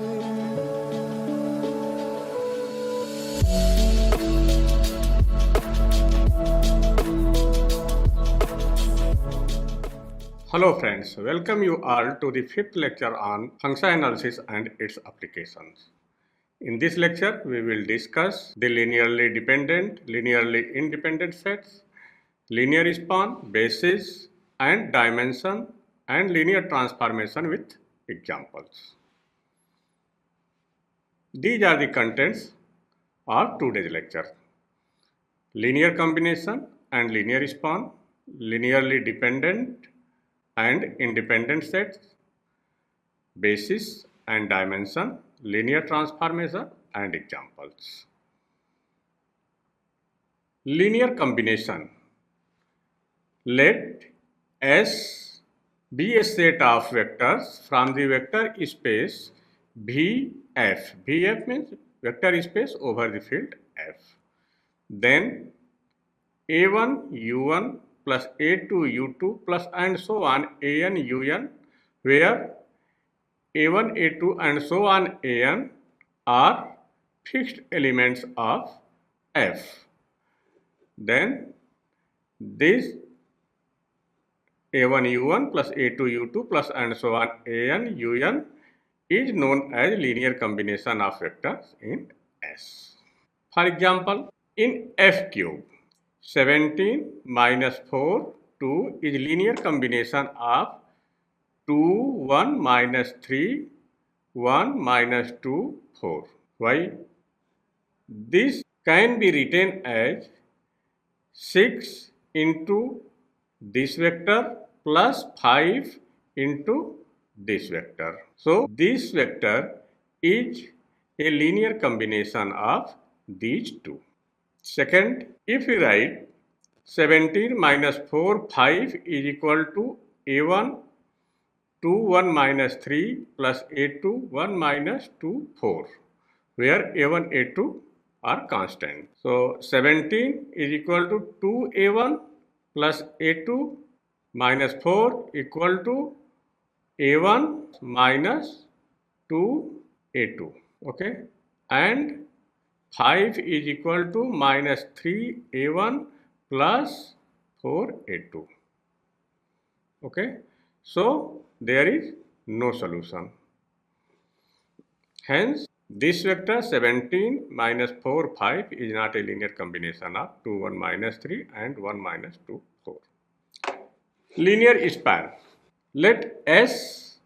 Hello friends, welcome you all to the fifth lecture on function analysis and its applications. In this lecture, we will discuss the linearly dependent, linearly independent sets, linear span, basis and dimension, and linear transformation with examples. These are the contents of today's lecture. Linear combination and linear span, linearly dependent and independent sets, basis and dimension, linear transformation and examples. Linear combination. Let S be a set of vectors from the vector space VF. VF means vector space over the field F. Then A1 U1 plus A2 U2 plus and so on AN UN, where A1, A2 and so on AN are fixed elements of F. Then this A1 U1 plus A2 U2 plus and so on AN UN is known as linear combination of vectors in S. For example, in F cube, 17 minus 4, 2 is linear combination of 2, 1 minus 3, 1 minus 2, 4. Why? This can be written as 6 into this vector plus 5 into this vector. So, this vector is a linear combination of these two. Second, if we write 17 minus 4, 5 is equal to A1, 2, 1 minus 3 plus A2, 1 minus 2, 4, where A1, A2 are constant. So, 17 is equal to 2A1 plus A2 minus 4 equal to A1 minus 2A2, okay, and 5 is equal to minus 3A1 plus 4A2, okay. So, there is no solution. Hence, this vector 17 minus 4, 5 is not a linear combination of 2, 1 minus 3 and 1 minus 2, 4. Linear span. Let S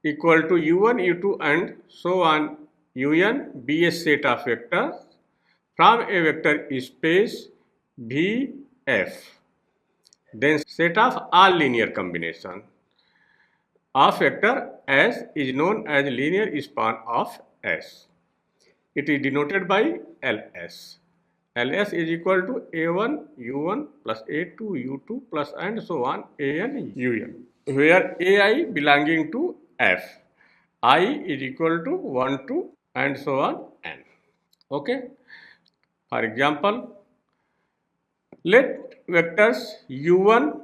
equal to U1, U2 and so on UN be a set of vectors from a vector space VF. Then set of all linear combination of vector S is known as linear span of S. It is denoted by LS. LS is equal to A1 U1 plus A2 U2 plus and so on AN UN, where AI belonging to F, I is equal to 1 to and so on N. Okay. For example, let vectors U1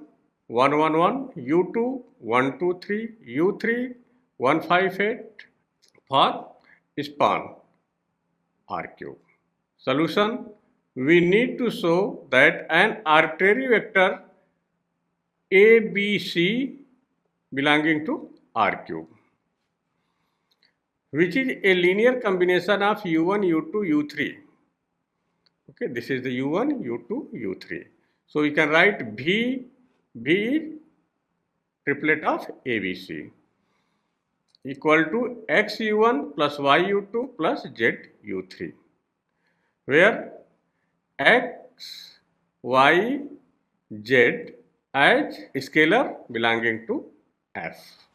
1 1 1, U2 1 2 3, U3 1 5 8 for span R cube. Solution: we need to show that an arbitrary vector ABC belonging to R cube, which is a linear combination of U1, U2, U3. Okay, this is the U1, U2, U3. So we can write B is triplet of ABC equal to XU1 plus YU2 plus ZU3, where X, Y, Z as scalar belonging to F.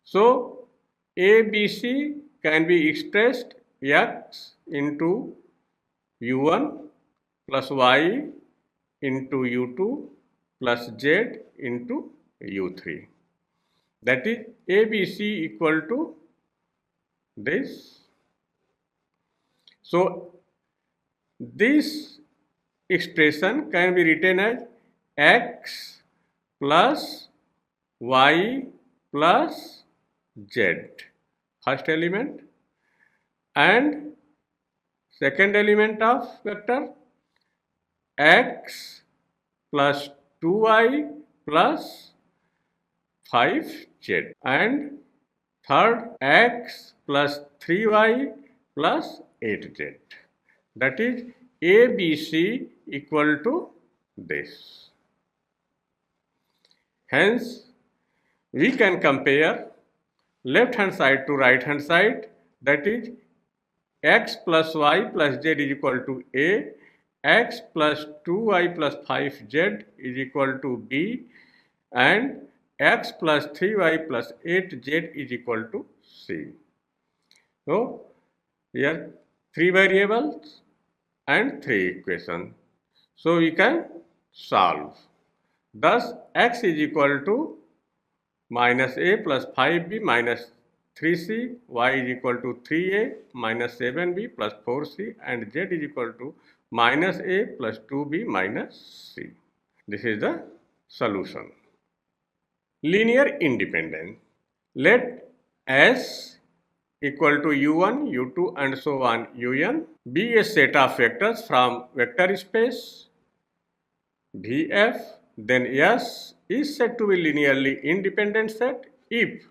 So, ABC can be expressed X into U1 plus Y into U2 plus Z into U3. That is ABC equal to this. So, this expression can be written as X plus Y plus Z first element, and second element of vector x plus 2y plus 5z, and third x plus 3y plus 8z. That is ABC equal to this. Hence, we can compare left hand side to right hand side, that is x plus y plus z is equal to A, x plus 2y plus 5z is equal to B, and x plus 3y plus 8z is equal to C. So, here 3 variables and 3 equations. So, we can solve. Thus, x is equal to minus a plus 5b minus 3c, y is equal to 3a minus 7b plus 4c, and z is equal to minus a plus 2b minus c. This is the solution. Linear independence. Let S equal to u1, u2 and so on un be a set of vectors from vector space Vf, then S is said to be linearly independent set if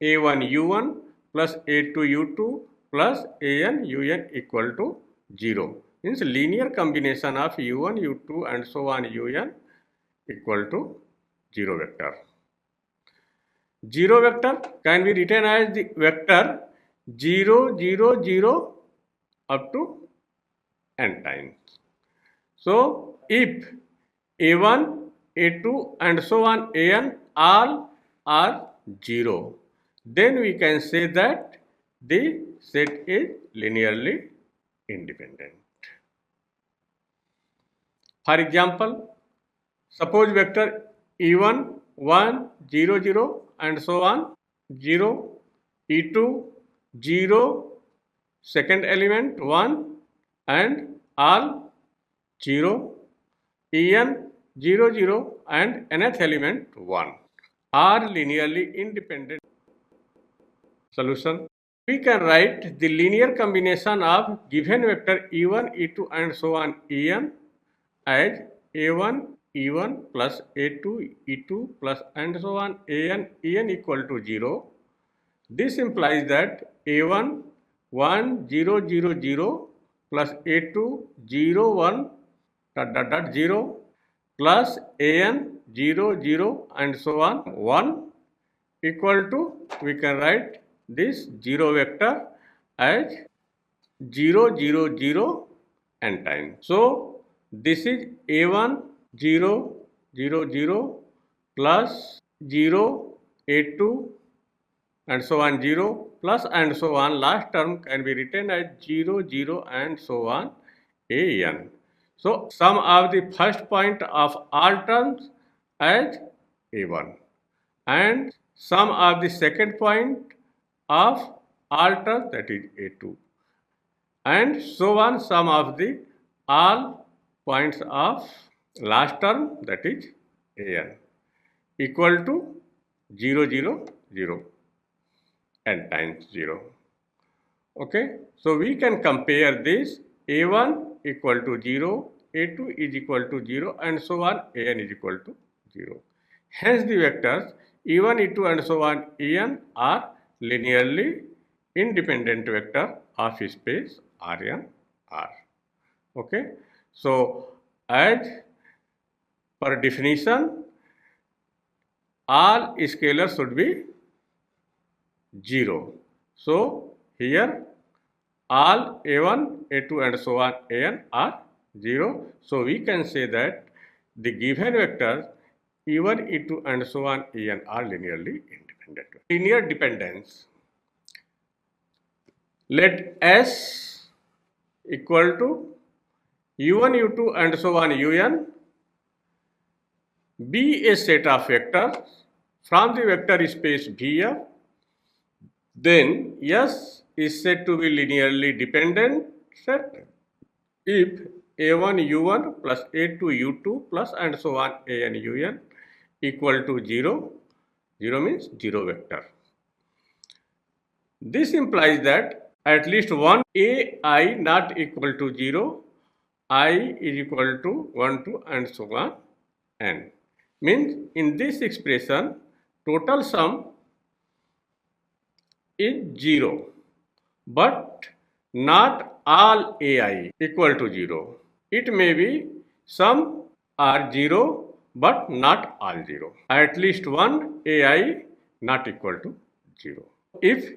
a1 u1 plus a2 u2 plus an un equal to 0. Means linear combination of u1, u2 and so on un equal to 0 vector. 0 vector can be written as the vector 0, 0, 0 up to n times. So, if a1, a2 and so on an all are 0, then we can say that the set is linearly independent. For example, suppose vector e1, 1, 0, 0 and so on 0, e2, 0, second element 1 and all 0, en 0, 0 and nth element 1 are linearly independent. Solution. We can write the linear combination of given vector e1, e2 and so on en as a1, e1 plus a2, e2 plus and so on en equal to 0. This implies that a1, 1, 0, 0, 0 plus a2, 0, 1 0 plus an 0, 0 and so on 1 equal to, we can write this 0 vector as 0, 0, 0 n times. So, this is a1 0, 0, 0 plus 0, a2 and so on 0 plus and so on. Last term can be written as 0, 0 and so on an. So, sum of the first point of all terms as a1 and sum of the second point of all terms, that is a2, and so on sum of the all points of last term, that is an, equal to 0, 0, 0 n times 0. Okay, so we can compare this a1 equal to 0, a2 is equal to 0 and so on an is equal to 0. Hence the vectors e1, e2 and so on en are linearly independent vector of space Rn R. Okay, so as per definition, all scalars should be 0. So here all a1, a2 and so on an are 0. So we can say that the given vectors e1, e2 and so on en are linearly independent. Linear dependence. Let S equal to u1, u2 and so on un be a set of vectors from the vector space Vf, then S is said to be linearly dependent set if a1 u1 plus a2 u2 plus and so on an un equal to 0. 0 means 0 vector. This implies that at least one ai not equal to 0, I is equal to 1, 2 and so on n. Means in this expression total sum is 0, but not all ai equal to 0. It may be some are 0 but not all 0. At least one ai not equal to 0. If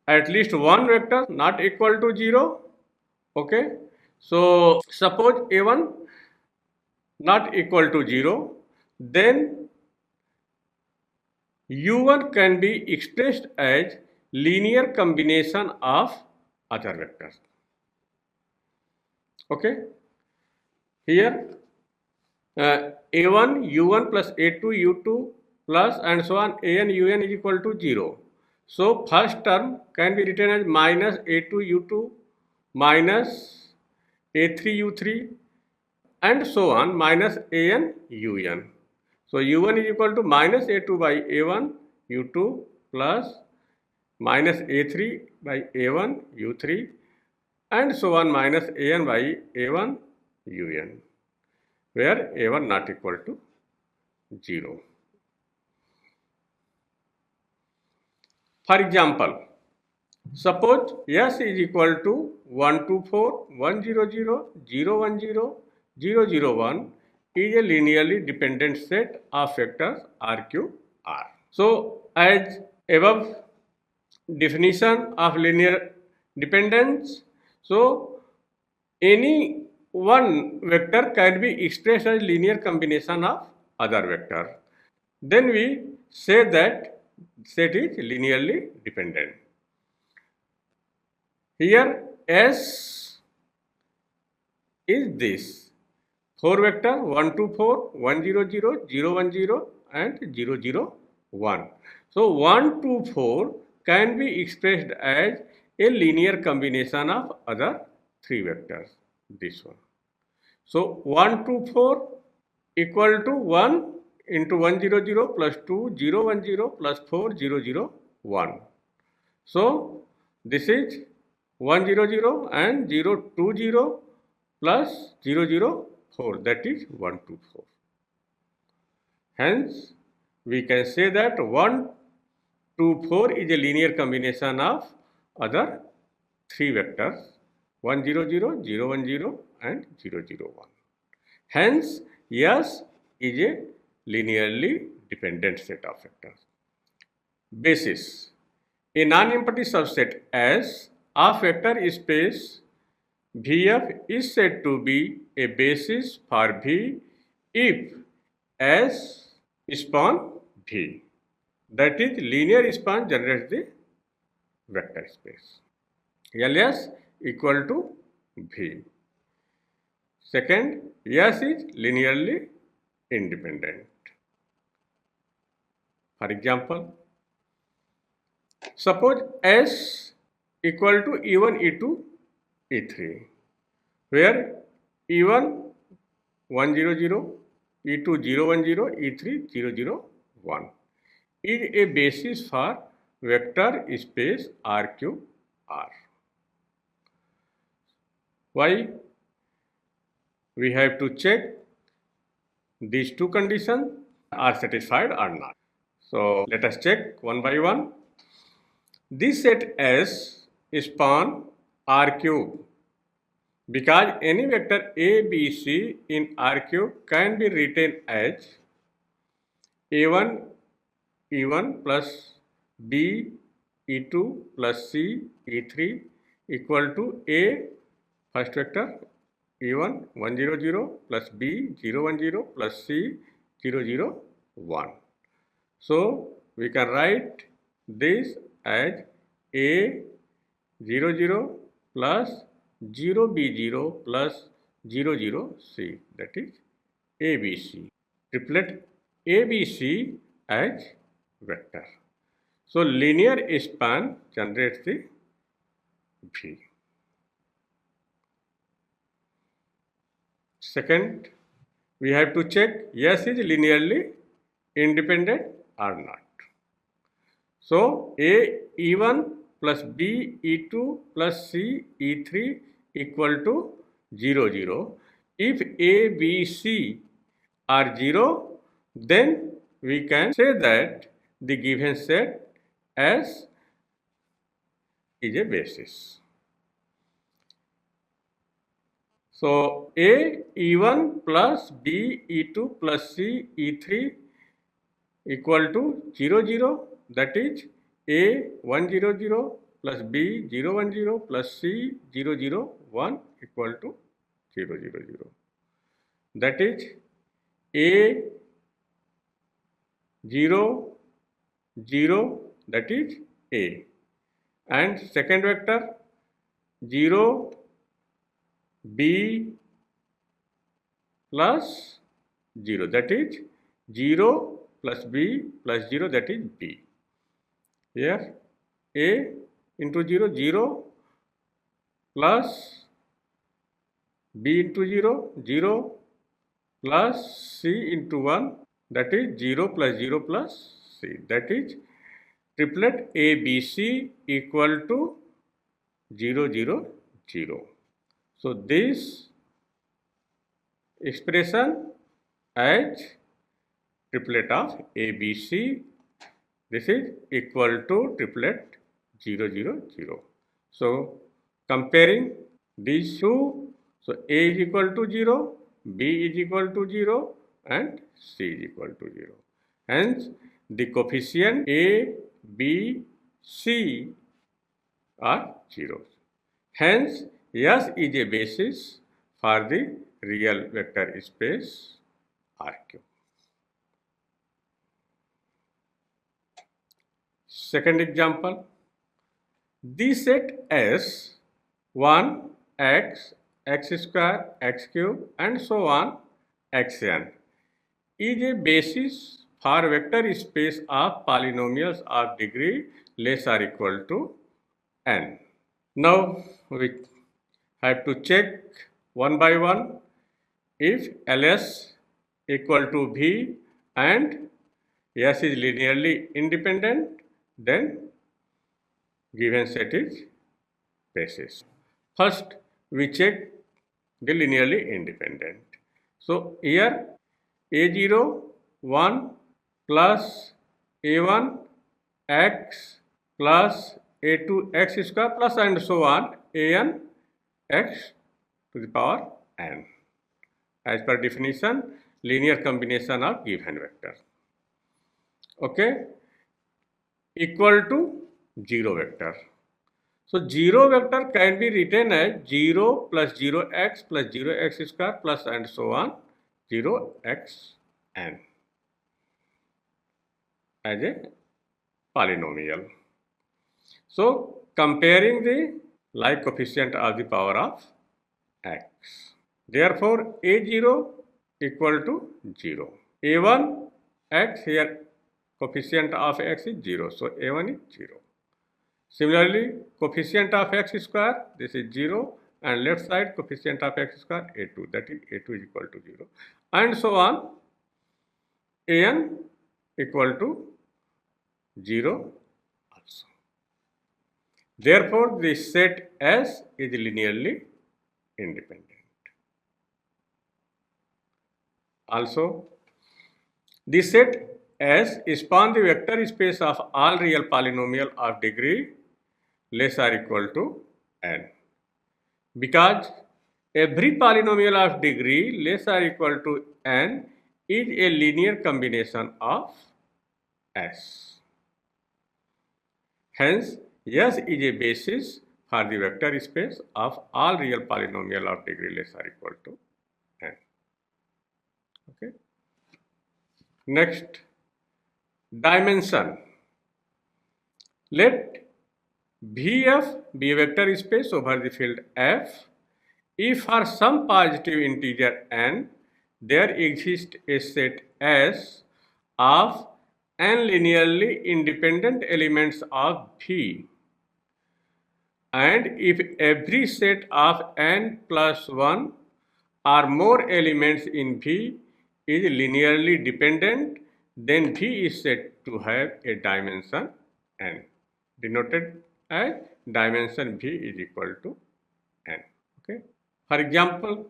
at least one vector not equal to 0, okay, so suppose a1 not equal to 0, then u1 can be expressed as linear combination of other vectors. Okay, here a1 u1 plus a2 u2 plus and so on an un is equal to 0. So first term can be written as minus a2 u2 minus a3 u3 and so on minus an un. So u1 is equal to minus a2 by a1 u2 plus minus a3 by a1 u3 and so on minus an by a1 un, where a1 not equal to 0. For example, suppose S is equal to 124, 100, 010, 001 is a linearly dependent set of vectors RQ R. So as above definition of linear dependence, so any one vector can be expressed as linear combination of other vector. Then we say that set is linearly dependent. Here S is this 4 vector 1 2 4 1 0 0 0 1 0 and 0 0 1. So 1 2 4 can be expressed as a linear combination of other 3 vectors, this one. So 1 2 4 equal to 1 into 1 0 0 plus 2 0 1 0 plus 4 0 0 1. So this is 1 0 0 and 0 2 0 plus 0 0 4, that is 1 2 4. Hence we can say that 1 2 4 is a linear combination of other 3 vectors 1 0 0 0 1 0 and 0 0 1. Hence S is a linearly dependent set of vectors. Basis: a non-empty subset S of vector space Vf is said to be a basis for V if S span V, that is linear span generates the vector space. Ls equal to V. Second, S is linearly independent. For example, suppose S equal to E1, E2, E3, where E1 100, E2 010, E3 001 is a basis for vector space RQ R. Why? We have to check these two conditions are satisfied or not. So let us check one by one. This set S span R cube because any vector A, B, C in R cube can be written as A1 E1 plus B E2 plus C E3 equal to A first vector E1 100 plus B 010 plus C 001. So we can write this as A 00 plus 0B0 plus 00C, that is ABC. Triplet ABC as vector. So linear span generates the V. Second, we have to check S is linearly independent or not. So A E1 plus B E2 plus C E3 equal to 0, 0. If A, B, C are 0, then we can say that the given set S is a basis. So A E1 plus B E2 plus C E3 equal to 0, 0, that is A 1, 0, 0 plus B 0, 1, 0 plus C 0, 0, 1 equal to 0, 0, 0. That is A 0, 0, that is A, and second vector 0 B plus 0, that is 0 plus B plus 0, that is B. Here A into 0, 0 plus B into 0, 0 plus C into 1, that is 0 plus 0 plus C, that is triplet ABC equal to 0, 0, 0. So this expression as triplet of ABC, this is equal to triplet 0, 0, 0. So comparing these two, so A is equal to 0, B is equal to 0 and C is equal to 0. Hence the coefficient A, B, C are zeros. Hence S is a basis for the real vector space RQ. Second example, the set S 1 x, x square, x cube and so on xn is a basis for vector space of polynomials of degree less or equal to n. Now we have to check one by one. If Ls equal to V and S is linearly independent, then given set is basis. First, we check the linearly independent. So here A0 1 plus A1 x plus A2 x square plus and so on an x to the power n, as per definition linear combination of given vector, okay, equal to 0 vector. So 0 vector can be written as 0 plus 0x plus 0x square plus and so on 0xn as a polynomial. So comparing the like coefficient of the power of x. Therefore A0 equal to 0. A1 x, here coefficient of x is 0. So A1 is 0. Similarly, coefficient of x square, this is 0, and left side coefficient of x square A2, that is A2 is equal to 0, and so on an equal to 0 also. Therefore, the set S is linearly independent. Also, the set S span the vector space of all real polynomial of degree less or equal to n, because every polynomial of degree less or equal to n is a linear combination of S. Hence, S is a basis for the vector space of all real polynomial of degree less or equal to n. Okay. Next, dimension. Let Vf be a vector space over the field F if for some positive integer n there exists a set S of n linearly independent elements of V, and if every set of n plus 1 or more elements in V is linearly dependent, then V is said to have a dimension n, denoted as dimension V is equal to n. Okay. For example,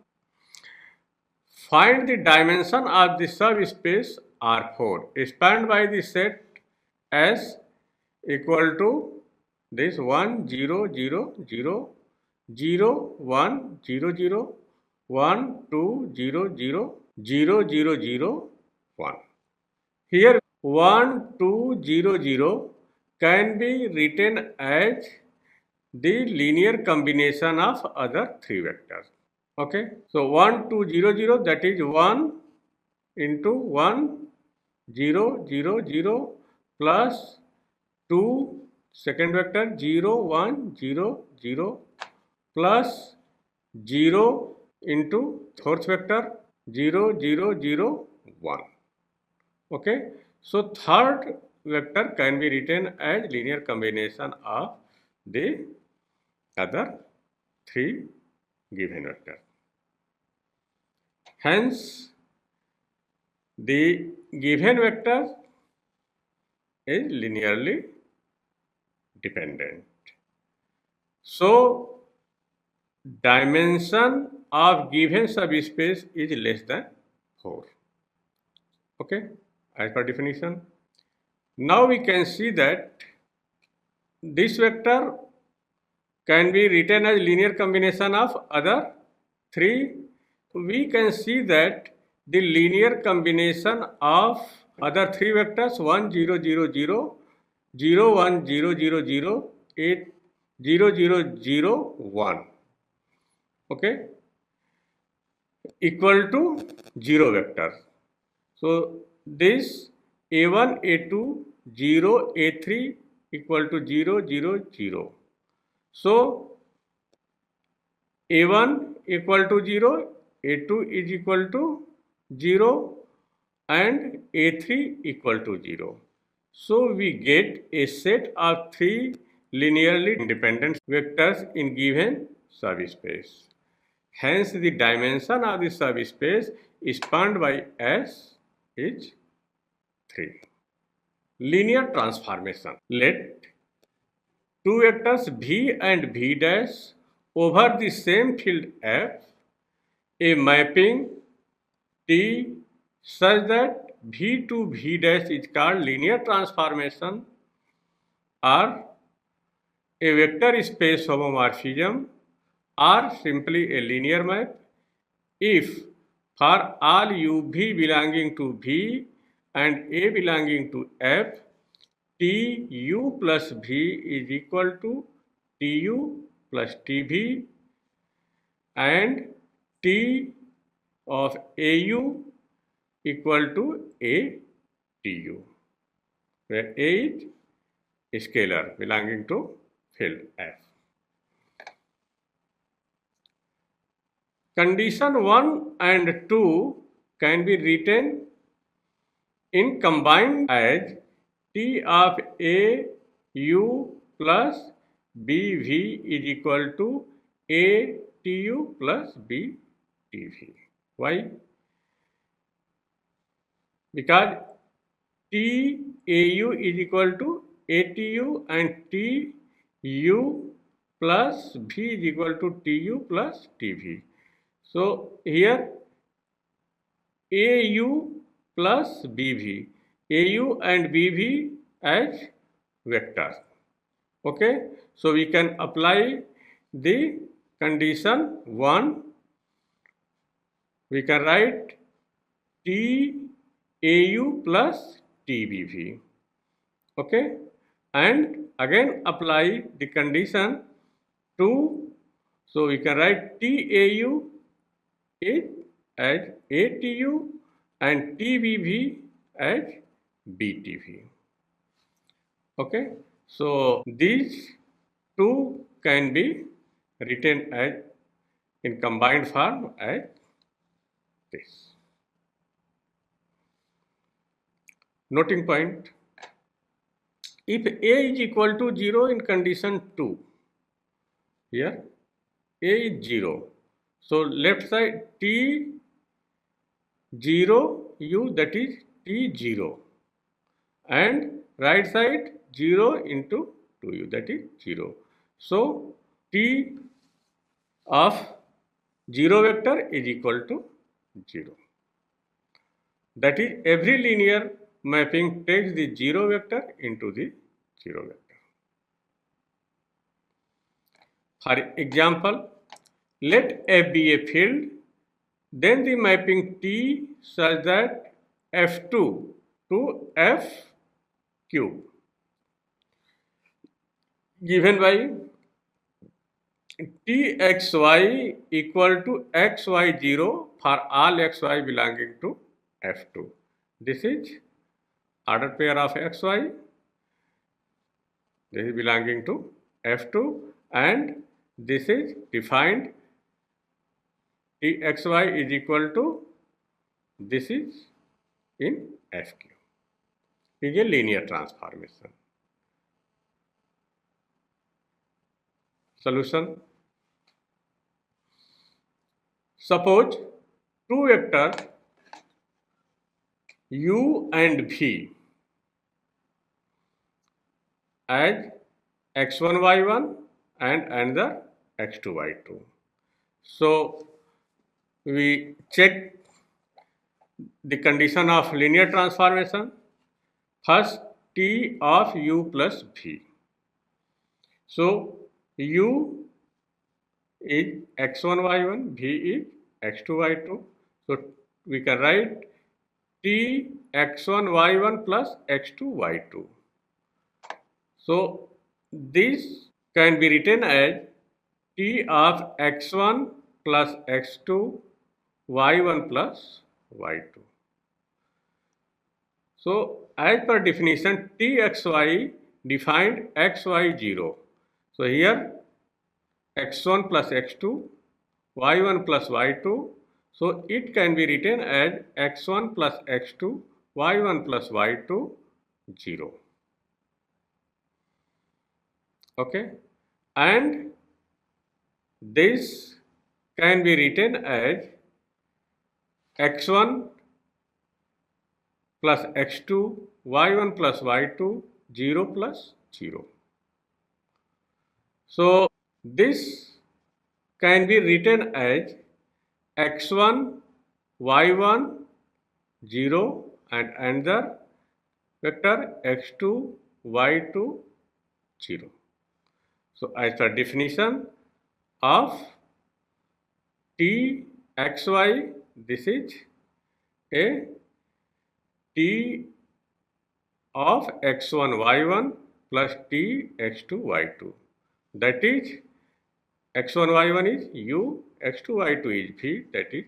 find the dimension of the subspace R4 spanned by the set S equal to this 1 0 0 0 0 1 0 0 1 2 0 0 0 0 0 1. Here 1 2 0 0 can be written as the linear combination of other three vectors. Okay, so 1 2 0 0, that is 1 into 1 0 0 0 plus 2 second vector 0 1 0 0 plus 0 into fourth vector 0 0 0 1. Okay, so third vector can be written as linear combination of the other three given vectors. Hence, the given vector is linearly dependent. So, dimension of given subspace is less than 4. Okay, as per definition. Now we can see that this vector can be written as linear combination of other three. We can see that the linear combination of other three vectors 1 0 0 0 0 1 0 0 0 8 0 0 0 1, okay, equal to 0 vector. So this a1 a2 0 a3 equal to 0 0 0. So a1 equal to 0, a2 is equal to 0 and a3 equal to 0. So we get a set of three linearly independent vectors in given subspace. Hence the dimension of the subspace spanned by S is 3. Linear transformation. Let two vectors V and V dash over the same field F, a mapping T such that V to V dash is called linear transformation, or a vector space homomorphism, or simply a linear map, if for all u v belonging to V and A belonging to F, T u plus V is equal to T u plus T V, and T of A u equal to A T u, where A is scalar belonging to field F. Condition 1 and 2 can be written in combined as T of A u plus B V is equal to A T u plus B T V. Why? Because T A u is equal to A T u and T u plus V is equal to T u plus T V. So here AU plus BV, AU and BV as vectors. Okay, so we can apply the condition 1. We can write TAU plus TBV. Okay, and again apply the condition 2. So we can write TAU as ATU and TBV as BTV. Okay, so these two can be written as in combined form as this. Noting point: if A is equal to 0 in condition 2, here A is 0. So left side T 0 u, that is T 0, and right side 0 into 2u, that is 0. So T of 0 vector is equal to 0. That is, every linear mapping takes the 0 vector into the 0 vector. For example, let F be a field, then the mapping T such that F2 to F cube given by Txy equal to xy0 for all xy belonging to F2. This is ordered pair of xy. This is belonging to F2, and this is defined Txy is equal to, this is in FQ. It is a linear transformation. Solution. Suppose two vectors u and v as x1 y1 and another x2 y2. So we check the condition of linear transformation. First, T of u plus v. So u is x1 y1, v is x2 y2. So we can write T x1 y1 plus x2 y2. So this can be written as T of x1 plus x2 y1 plus y2. So as per definition, Txy defined xy0. So here x1 plus x2, y1 plus y2. So it can be written as x1 plus x2, y1 plus y2, 0. Okay, and this can be written as x1 plus x2, y1 plus y2, 0 plus 0. So this can be written as x1, y1, 0 and another vector x2, y2, 0. So as per definition of Txy, this is a T of x1 y1 plus T x2 y2. That is, x1 y1 is u, x2 y2 is v, that is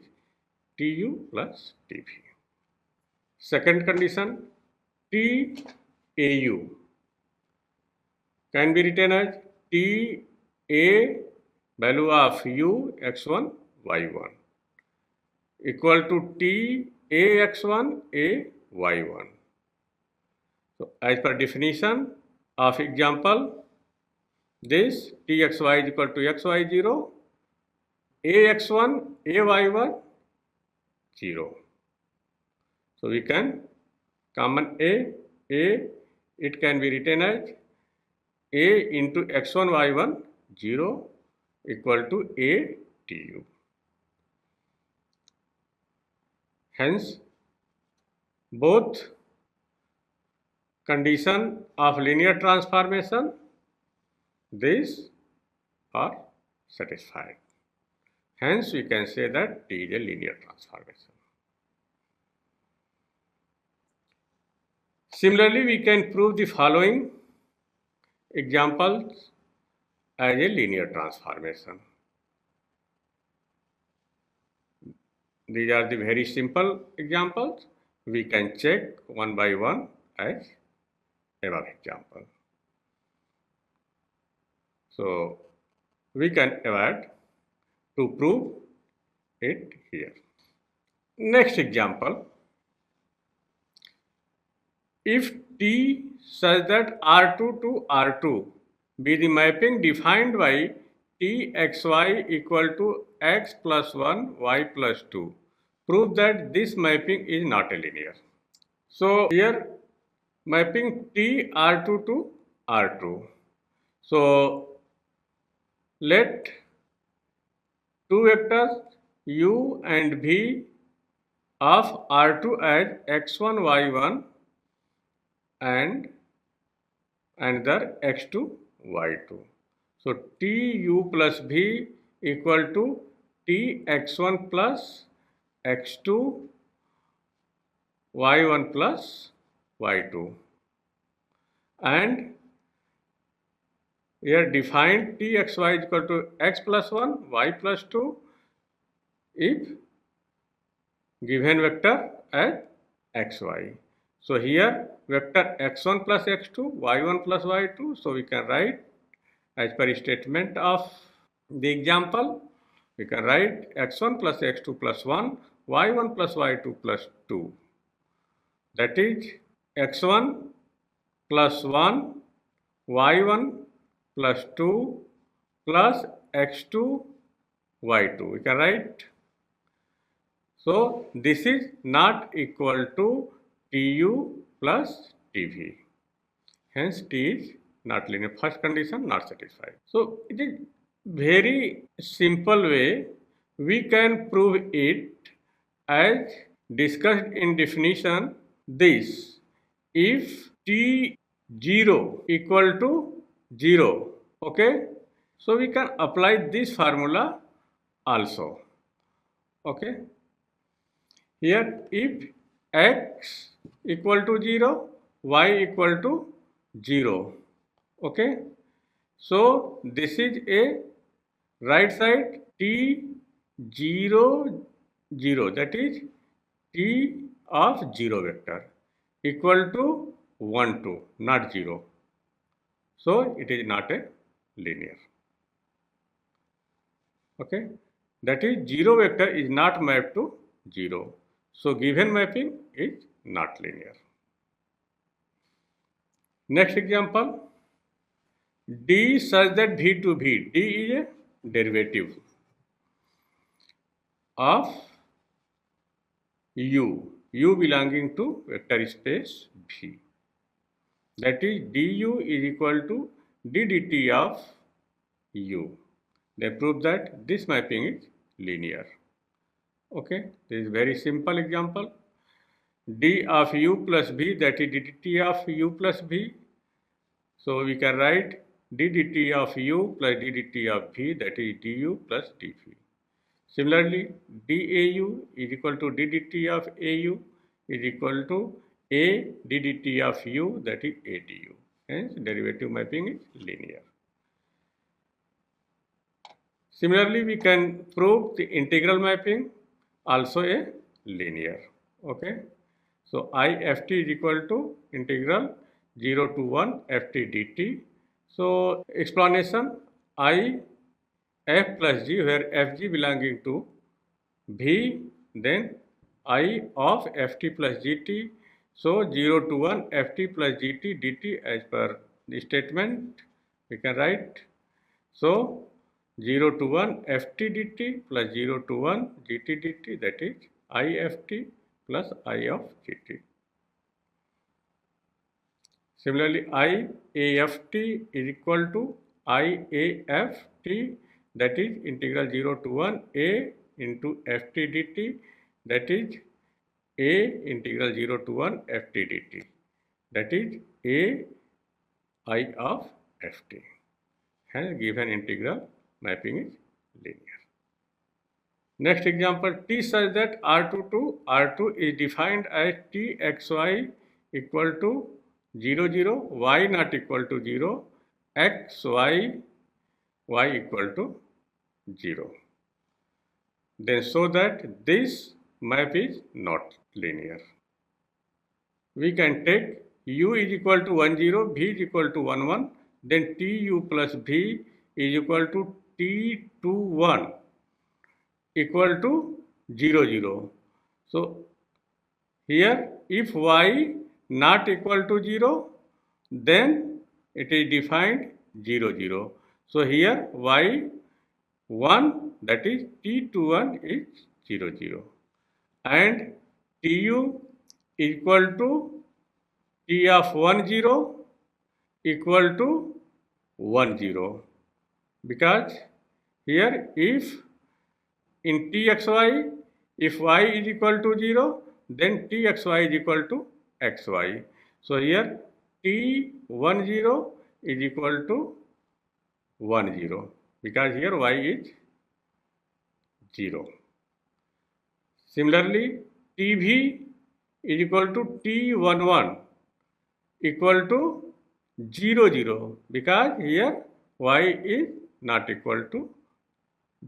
Tu plus Tv. Second condition, Tau can be written as Ta value of u x1 y1 equal to Ta x1 a y1. So as per definition of example, this Txy is equal to xy0, ax1, ay1, 0. So we can common a, it can be written as a into x1 y1, 0 equal to a tu. Hence, both condition of linear transformation, these are satisfied. Hence, we can say that T is a linear transformation. Similarly, we can prove the following examples as a linear transformation. These are the very simple examples. We can check one by one as above example. So we can avoid to prove it here. Next example, if T such that R2 to R2 be the mapping defined by Txy equal to x plus 1 y plus 2, prove that this mapping is not a linear. So here mapping T R2 to R2. So let two vectors u and v of R2 as x1, y1 and another x2, y2. So tu plus v equal to tx1 plus x2, y1 plus y2, and here define txy is equal to x plus 1, y plus 2 if given vector as xy. So here vector x1 plus x2, y1 plus y2. So we can write as per statement of the example, we can write x1 plus x2 plus 1, y1 plus y2 plus 2. That is x1 plus 1, y1 plus 2 plus x2, y2. We can write. So this is not equal to tu plus tv. Hence t is not linear. First condition not satisfied. So it is very simple way we can prove it as discussed in definition. This if t0 equal to 0, okay, so we can apply this formula also, okay. Here if x equal to 0, y equal to 0, okay. So this is a right side t0, 0, that is t of 0 vector equal to 1, 2, not 0. So it is not a linear, okay. That is 0 vector is not mapped to 0. So given mapping is not linear. Next example, d such that v to v, d is a derivative of u belonging to vector space v. That is du is equal to d dt of u. They prove that this mapping is linear. Okay, this is very simple example. D of u plus v, that is dt of u plus v. So we can write d dt of u plus d dt of v, that is du plus dv. Similarly, dau is equal to d dt of au is equal to a d dt of u, that is a du. Hence derivative mapping is linear. Similarly, we can prove the integral mapping also a linear, okay. So I ft is equal to integral 0 to 1 ft dt. So explanation, I f plus g, where fg belonging to v, then I of ft plus gt. So 0 to 1 ft plus gt dt as per the statement we can write. So 0 to 1 ft dt plus 0 to 1 gt dt, that is ift plus I of gt. Similarly, IAFT is equal to IAFT, that is integral 0 to 1 a into ft dt, that is a integral 0 to 1 ft dt, that is a I of ft. Hence given integral mapping is linear. Next example, t such that R2 to R2 is defined as txy equal to 0, 0, y not equal to 0, x, y equal to 0. Then show that this map is not linear. We can take u is equal to 1, 0, v is equal to 1, 1, then tu plus v is equal to t2, 1 equal to 0, 0. So here if y not equal to 0, then it is defined 0, 0. So here y1, that is t21 is 0, 0, and tu equal to t of 1, 0 equal to 1 0, because here if in txy, if y is equal to 0, then txy is equal to xy. So here t10 is equal to 1 0, because here y is 0. Similarly, tv is equal to t11 equal to 0 0, because here y is not equal to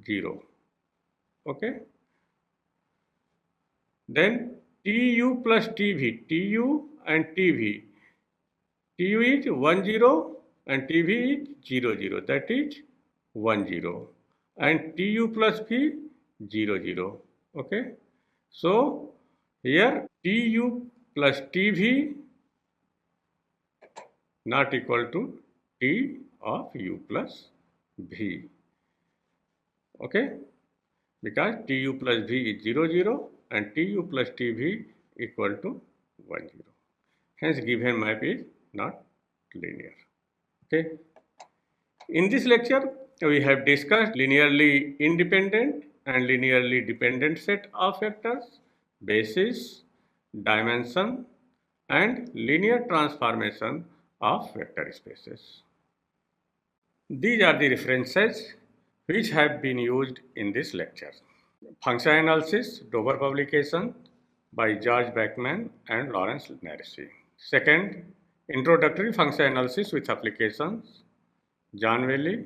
0. Okay. Then tu plus tv, tu and tv. Tu is 1 0 and tv is 0 0, that is 1 0. And tu plus v 0 0. Okay. So here tu plus tv not equal to t of u plus v. Okay. Because tu plus v is 0 0 and tu plus tv equal to 1 0. Hence given map is not linear. Okay. In this lecture, we have discussed linearly independent and linearly dependent set of vectors, basis, dimension, and linear transformation of vector spaces. These are the references which have been used in this lecture. Function Analysis, Dover publication by George Beckman and Lawrence Narsey. Second, Introductory Function Analysis with Applications, John Valley,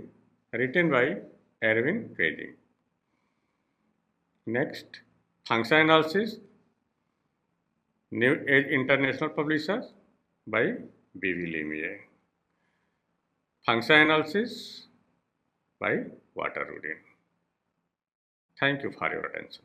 written by Erwin Page. Next, Function Analysis, New Age International Publishers by B.V. Lemieux. Function Analysis by Walter Rudin. Thank you for your attention.